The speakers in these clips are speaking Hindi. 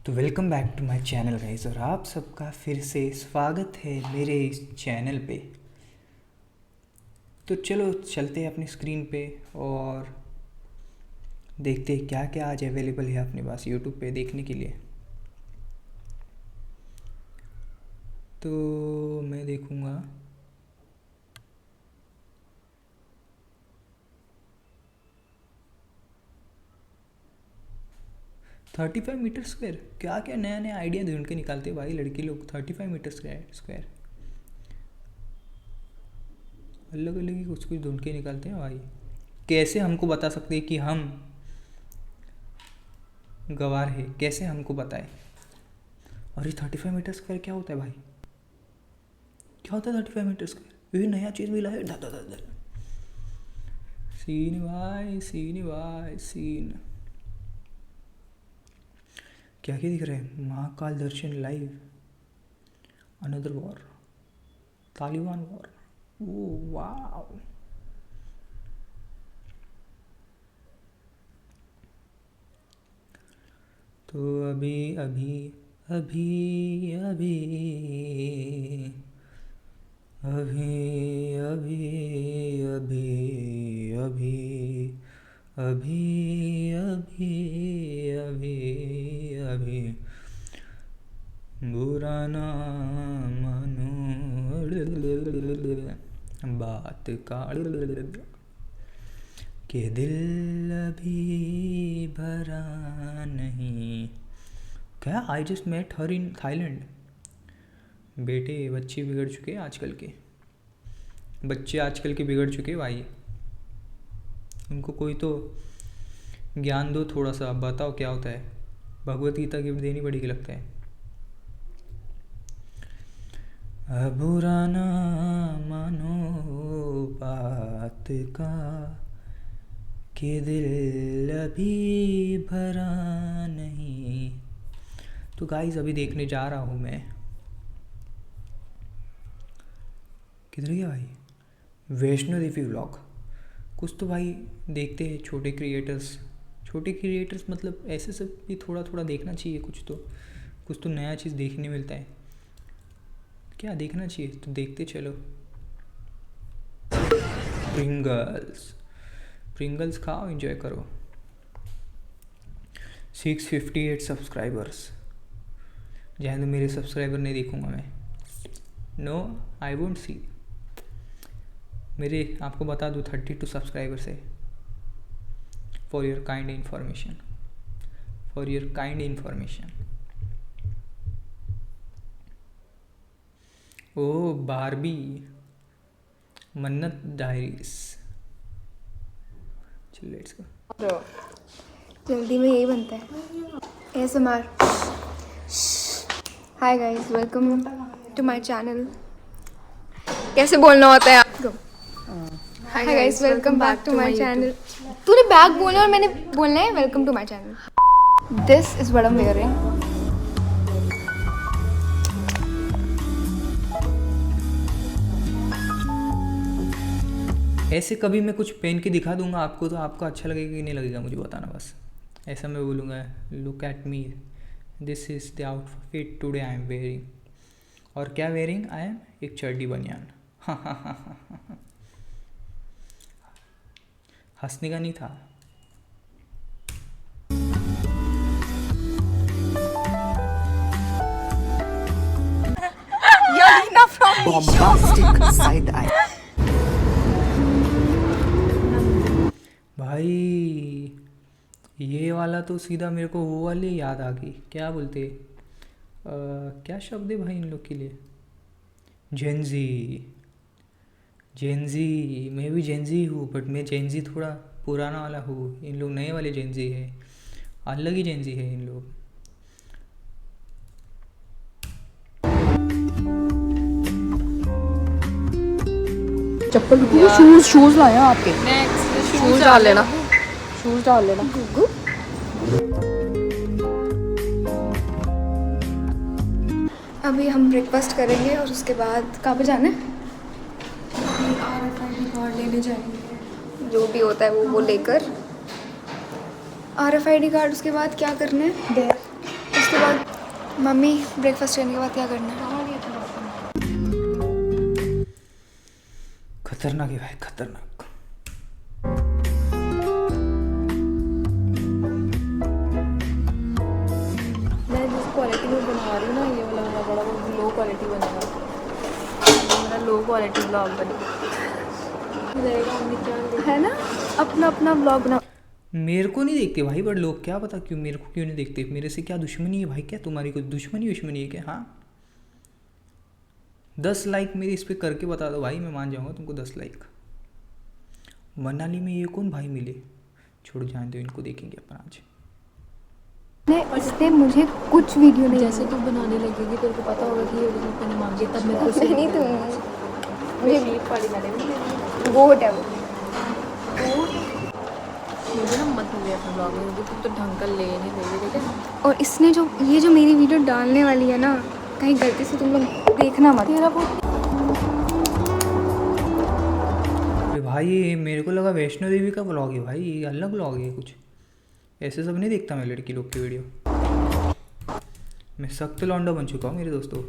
तो welcome back to my channel guys, और आप सबका फिर से स्वागत है मेरे इस चैनल पे। तो चलो चलते हैं अपनी स्क्रीन पे और देखते हैं क्या क्या आज अवेलेबल है अपने पास यूट्यूब पे देखने के लिए। तो मैं देखूँगा ₹35 क्या क्या नया नया आइडिया ढूंढ के निकालते हैं भाई लड़के लोग। ₹35 अलग अलग ही कुछ कुछ ढूंढ के निकालते हैं भाई। कैसे हमको बता सकते हैं कि हम गवार है, कैसे हमको बताए। और ये ₹35 क्या होता है भाई? क्या होता है ₹35? ये नया चीज़ मिला है। सीन भाई, सीन भाई, सीन। क्या क्या दिख रहा है? महाकाल दर्शन live, another war, Taliban war. Oh wow. तो अभी अभी अभी अभी अभी अभी अभी अभी अभी अभी अभी अभी बुरा ना मानो बात का कि दिल अभी भरा नहीं। क्या? I just met her in Thailand. बेटे बच्चे बिगड़ चुके हैं आजकल के, बच्चे आजकल के बिगड़ चुके भाई। उनको कोई तो ज्ञान दो थोड़ा सा, बताओ क्या होता है। भगवत गीता गिफ्ट देनी पड़ेगी लगता है। अब बुरा ना मानो बात का कि दिल अभी भरा नहीं। तो गाइस अभी देखने जा रहा हूँ मैं। किधर गया भाई? वैष्णो देवी व्लॉग। कुछ तो भाई देखते हैं छोटे क्रिएटर्स मतलब ऐसे सब भी थोड़ा थोड़ा देखना चाहिए। कुछ तो नया चीज़ देखने मिलता है। क्या देखना चाहिए तो देखते चलो। प्रिंगल्स खाओ, एंजॉय करो। 658 सब्सक्राइबर्स। जहाँ तो मेरे सब्सक्राइबर नहीं देखूँगा मैं। No, I won't see. मेरे आपको बता दूँ 32 सब्सक्राइबर्स है। For your kind information. Oh Barbie, Mannat diaries. चल लेट्स गो। जल्दी में यही बनता है ASMR। Hi guys, welcome to my channel. कैसे बोलना होता है आपको? Hi guys, welcome back to my channel. तूने बैक बोला और मैंने बोलना है welcome to my channel. This is what I am wearing. ऐसे कभी मैं कुछ पहन के दिखा दूंगा आपको, तो आपको अच्छा लगेगा कि नहीं लगेगा मुझे बताना बस। ऐसा मैं बोलूँगा, look at me, this is the outfit today I am wearing. और क्या वेयरिंग आई एम? एक चड्डी बनियान। हंसने का नहीं था। Yalina from bombastic side eye. भाई ये वाला तो सीधा मेरे को वो वाली याद आ गई। क्या बोलते क्या शब्द है भाई इन लोग के लिए? जेनजी। मैं भी जेनजी हूँ, बट मैं जेनजी थोड़ा पुराना वाला हूँ। इन लोग नए वाले जेनजी है, अलग ही जेनजी है इन लोग। चप्पल शूज लाए हैं आपके। शूज डाल लेना। अभी हम ब्रेकफास्ट करेंगे और उसके बाद कहाँ पे जाना है? RFID कार्ड लेने जाएंगे। जो भी होता है वो लेकर RFID कार्ड। उसके बाद क्या करना है? उसके बाद मम्मी ब्रेकफास्ट करने के बाद क्या करना है? खतरनाक है भाई, खतरनाक। मैं जिस क्वालिटी में बना रही हूँ ना, ये वाला मेरा बड़ा लो क्वालिटी बनेगा, मेरा लो क्वालिटी ब्लॉग बनेगा, है ना? अपना अपना ब्लॉग बना। मेरे को नहीं देखते भाई, बट लोग क्या पता क्यों मेरे को क्यों नहीं देखते। मेरे से क्या दुश्मनी है भाई? क्या तुम्हारी कोई दुश्मनी है क्या? हाँ, 10 लाइक मेरे इस पर करके बता दो भाई, मैं मान जाऊँगा तुमको 10 लाइक। मनाली में ये कौन भाई मिले? छोड़ जाने दो, इनको देखेंगे अपन आज। इसने मुझे कुछ वीडियो नहीं जैसे तू बनाने लगेगी तेरे को पता होगा कि ये मैंने मांगे, तब मेरे को नहीं दूंगी मुझे शीट वाली मैंने भी दे दी। गोट है वो। मुझे ना मत मिले अपने ब्लॉग में, मुझे तो ढंग का ले नहीं रही, ठीक है? और इसने जो ये जो मेरी वीडियो डालने वाली है ना, कहीं गलती से तुम लोग देखना मत। तेरा वो अरे भाई, ये मेरे को लगा वैष्णो देवी का व्लॉग है भाई, ये अलग व्लॉग है कुछ। ऐसे सब नहीं देखता मैं लड़की लोग की वीडियो। मैं सख्त लौंडा बन चुका हूँ मेरे दोस्तों,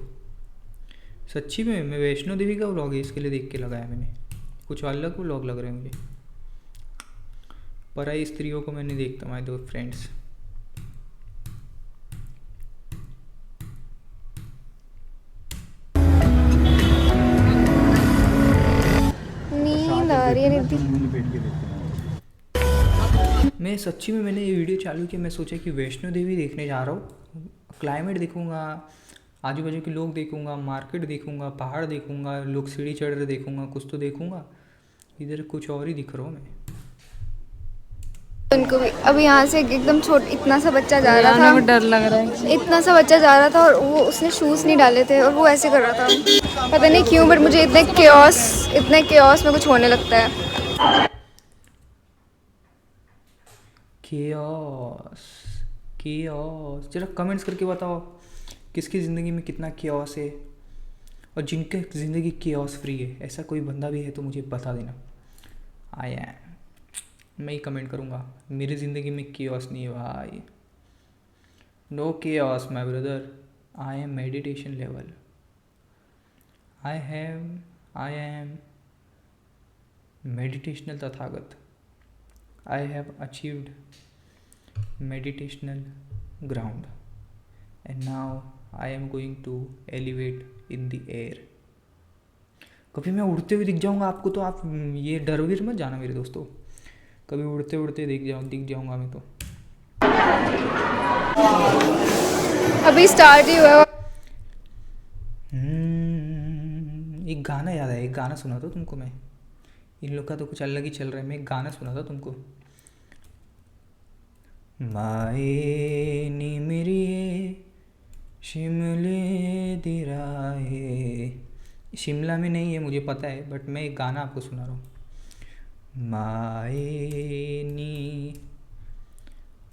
सच्ची में। मैं वैष्णो देवी का व्लॉग है इसके लिए देख के लगाया मैंने, कुछ अलग व्लॉग लग रहे हैं मुझे। पराई स्त्रियों को मैं नहीं देखता माय दो फ्रेंड्स। नींद आ रही है रिद्धि। मैं सच्ची में, मैंने ये वीडियो चालू किया, मैं सोचा कि वैष्णो देवी देखने जा रहा हूँ, क्लाइमेट देखूँगा, आजू बाजू के लोग देखूँगा, मार्केट देखूँगा, पहाड़ देखूँगा, लोग सीढ़ी चढ़ रहे देखूँगा, कुछ तो देखूँगा। इधर कुछ और ही दिख रहा हूँ मैं। उनको भी अब यहाँ से एकदम इतना सा बच्चा जा रहा था, डर लग रहा है। इतना सा बच्चा जा रहा था और वो उसने शूज़ नहीं डाले थे और वो ऐसे कर रहा था, पता नहीं क्यों, बट मुझे इतने केओस में कुछ होने लगता है। केओस, केओस, जरा कमेंट्स करके बताओ किसकी ज़िंदगी में कितना केओस है, और जिनके ज़िंदगी केओस फ्री है, ऐसा कोई बंदा भी है तो मुझे बता देना। आई एम, मैं ही कमेंट करूँगा, मेरी ज़िंदगी में केओस नहीं है भाई। No chaos my brother, I am meditation level. I am meditational Tathagat. I have achieved meditational ground and now I am going to elevate in the air। कभी मैं उड़ते हुए दिख जाऊंगा आपको तो आप ये डर वीर मत जाना मेरे दोस्तों, कभी उड़ते उड़ते दिख जाऊंगा मैं तो। अभी स्टार्ट ही हुआ। एक गाना याद है, एक गाना सुना था तुमको मैं, इन लोग का तो कुछ अलग ही चल रहा है। मैं एक गाना सुना था तुमको, माए नी मेरी शिमले दी राहे। शिमला में नहीं है मुझे पता है, बट मैं एक गाना आपको सुना रहा हूँ। माए नी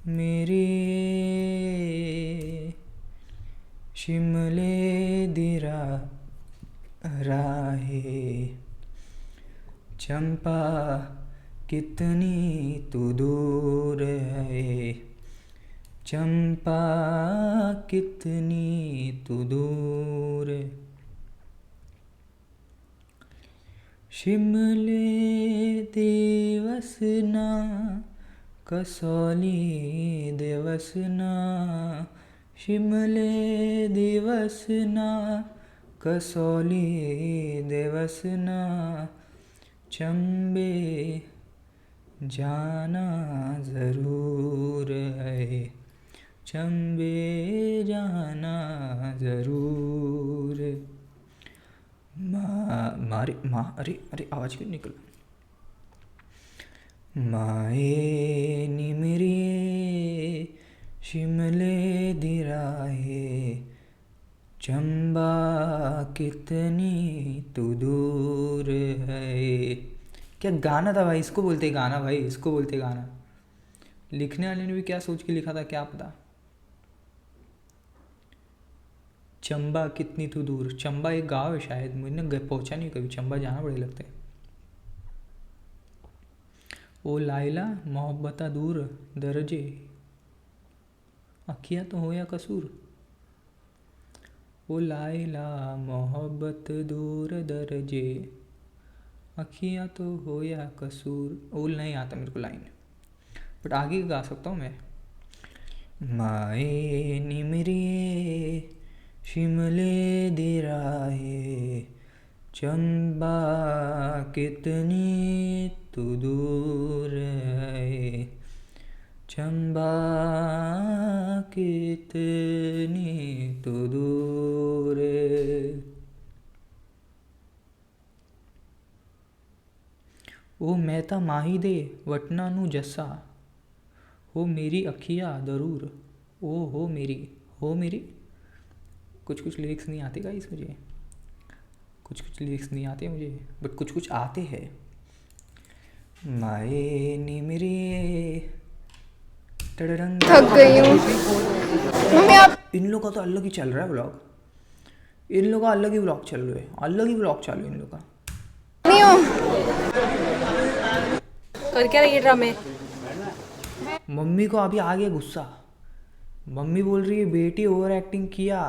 मेरी शिमले दी राहे, चंपा कितनी तू दूर है, चंपा कितनी तू दूर है। शिमले देवसना कसौली देवसना, शिमले देवसना कसौली देवसना, चंबे जाना ज़रूर है, चंबे जाना ज़रूर। अरे अरे आवाज़ क्यों निकला। माए नी मेरी शिमले दी राहे, चंबा कितनी तू दूर है। क्या गाना था भाई, इसको बोलते गाना भाई, इसको बोलते गाना। लिखने वाले ने भी क्या सोच के लिखा था क्या पता। चंबा कितनी तू दूर, चंबा एक गांव है शायद, मुझे पहुंचा नहीं कभी, चंबा जाना बड़े लगता है। ओ लाइला मोहब्बता दूर दर्जे, अखिया तो हो या कसूर। ओ लाइला मोहब्बत दूर दरजे, अखियाँ तो हो या कसूर। ओल नहीं आता मेरे को लाइन, बट आगे गा सकता हूँ मैं। माए निमरिए शिमले दी राहे, चंबा कितनी तू दूर है, चंबा कितनी तू दूर है। ओ मैं ता माही दे वटना नू जस्सा, हो मेरी अखिया जरूर, ओ हो मेरी। कुछ कुछ लिरिक्स नहीं आते गाइस मुझे, कुछ कुछ लिरिक्स नहीं आते मुझे, बट कुछ कुछ आते हैं। माए निमरे टडरंग। थक गई हूँ मम्मी। आप इन लोगों का तो अलग ही चल रहा है व्लॉग, इन लोगों का अलग ही व्लॉग चल रहा है, अलग ही व्लॉग चालू है इन लोगों का। नहीं हूँ। कर क्या रही है ड्रामे? मम्मी को अभी आ गया गुस्सा, मम्मी बोल रही है बेटी ओवर एक्टिंग किया,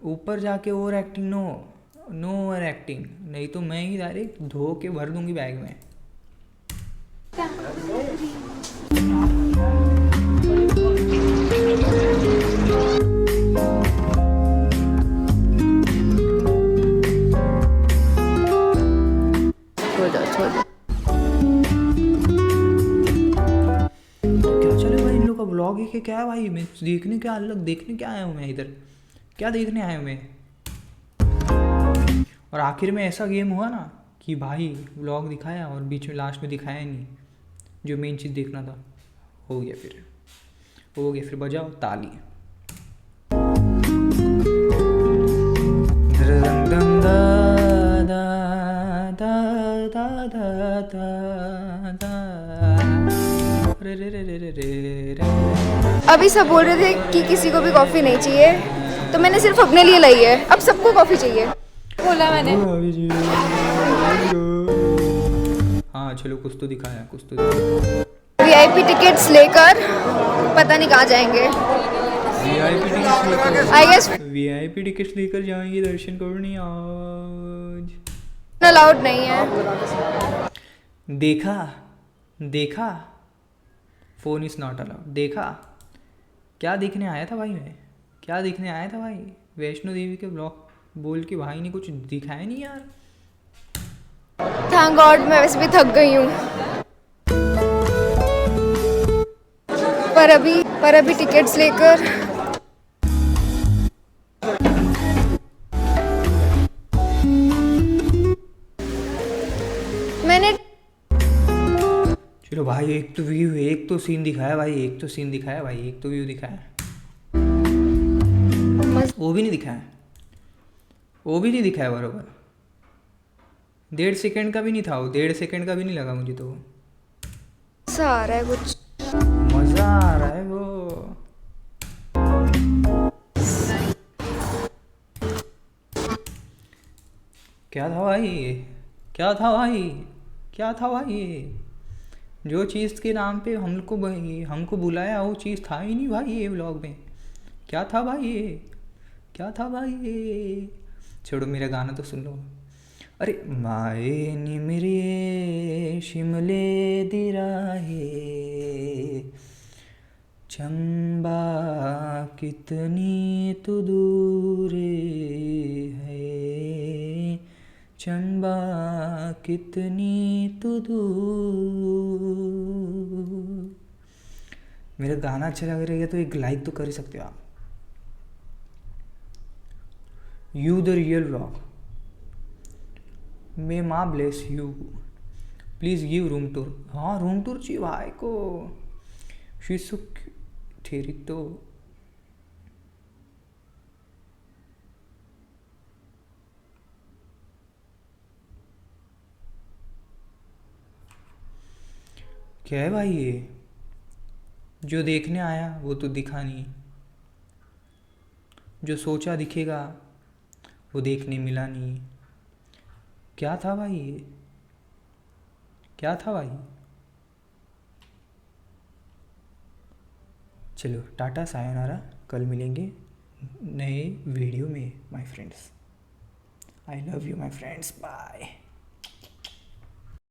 ऊपर जाके over acting no over acting, नहीं तो मैं ही डायरेक्ट धो के भर दूंगी बैग में। क्या चले भाई इन लोग का ब्लॉग ही क्या है भाई, मैं देखने क्या अलग देखने क्या आया हूँ मैं इधर, क्या देखने आया हूँ मैं। और आखिर में ऐसा गेम हुआ ना कि भाई व्लॉग दिखाया और बीच में लास्ट में दिखाया नहीं, जो मेन चीज़ देखना था हो गया, फिर बजाओ ताली। अभी सब बोल रहे थे कि किसी को भी कॉफ़ी नहीं चाहिए, तो मैंने सिर्फ अपने लिए लाई है, अब सबको कॉफ़ी चाहिए बोला मैंने। हाँ चलो कुछ तो दिखाया, कुछ तो दिखाया। VIP टिकट्स लेकर पता नहीं कहाँ जाएंगे। आई गेस VIP टिकट्स लेकर जाएंगे दर्शन करने आज। अलाउड नहीं है। देखा फोन इज नॉट अलाउड। देखा क्या देखने आया था भाई, मैं क्या देखने आया था भाई, वैष्णो देवी के ब्लॉग बोल के भाई ने कुछ दिखाया नहीं यार। थैंक गॉड मैं वैसे भी थक गई हूँ, पर अभी टिकट्स लेकर मैंने। चलो भाई एक तो व्यू, एक तो सीन दिखाया भाई, एक तो सीन दिखाया भाई, एक तो व्यू दिखाया, वो भी नहीं दिखाया, वो भी नहीं दिखाया बरोबर। 1.5 सेकंड का भी नहीं था वो, 1.5 सेकंड का भी नहीं लगा मुझे तो। मजा आ रहा है कुछ, मज़ा आ रहा है वो। क्या था भाई, क्या था भाई, क्या था भाई ये, जो चीज़ के नाम पे हमको बुलाया वो चीज़ था ही नहीं भाई ये व्लॉग में। क्या था भाई ये, क्या था भाई ये। छोड़ो मेरा गाना तो सुन लो। अरे माए निमरे शिमले दी राहे, चंबा कितनी तू दूर है, चंबा कितनी तू दूर। मेरा गाना अच्छा लग रहा है तो एक लाइक तो कर ही सकते हो आप। यू द रियल व्लॉग, मे माँ bless you, please give room tour. हाँ रूम टूर चाहिए भाई को, शीशु ठेरी तो। क्या है भाई ये, जो देखने आया वो तो दिखा नहीं, जो सोचा दिखेगा वो देखने मिला नहीं। क्या था भाई ये, क्या था भाई। चलो टाटा सायोनारा, कल मिलेंगे नए वीडियो में my friends. I love you my friends, bye.